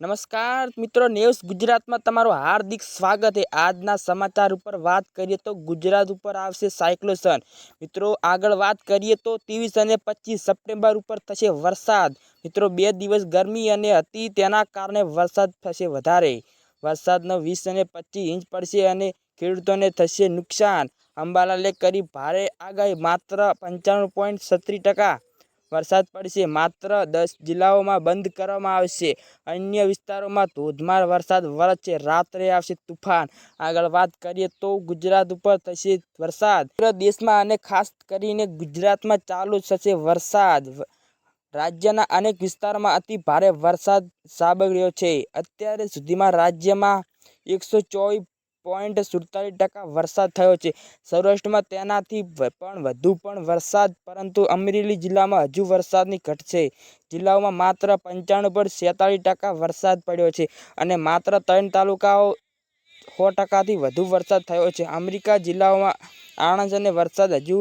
નમસ્કાર મિત્રો, ન્યૂઝ ગુજરાતમાં તમારું હાર્દિક સ્વાગત છે। આજના સમાચાર ઉપર વાત કરીએ તો ગુજરાત ઉપર આવશે સાયક્લોન। મિત્રો આગળ વાત કરીએ તો 23 અને 25 સપ્ટેમ્બર ઉપર થશે વરસાદ। મિત્રો 2 દિવસ ગરમી અને હતી, તેના કારણે વરસાદ થશે વધારે। વરસાદનો 20 અને 25 ઇંચ પડશે અને ખેડૂતોને થશે નુકસાન। અંબાલાલે કરી ભારે આગાહી, માત્ર 95.36% વરસાદ પડશે। માત્ર 10 જિલ્લાઓમાં બંધ કરવામાં આવશે, અન્ય વિસ્તારોમાં ધોધમાર વરસાદ વરસશે। રાત્રે આવશે તુફાન। આગળ વાત કરીએ તો ગુજરાત ઉપર થશે વરસાદ। દેશમાં અને ખાસ કરીને ગુજરાતમાં ચાલુ થશે વરસાદ। રાજ્યના અનેક વિસ્તારોમાં અતિ ભારે વરસાદ સાબક્યો છે। અત્યાર સુધીમાં રાજ્યમાં 124.47% વરસાદ થયો છે। સૌરાષ્ટ્રમાં તેનાથી પણ વધુ વરસાદ, પરંતુ અમરેલી જિલ્લામાં હજુ વરસાદની ઘટ છે। જિલ્લાઓમાં માત્ર 95.46% વરસાદ પડ્યો છે અને માત્ર 3 તાલુકાઓ 100%થી વધુ વરસાદ થયો છે। અમરેલી જિલ્લામાં આણંદ અને વરસાદ હજુ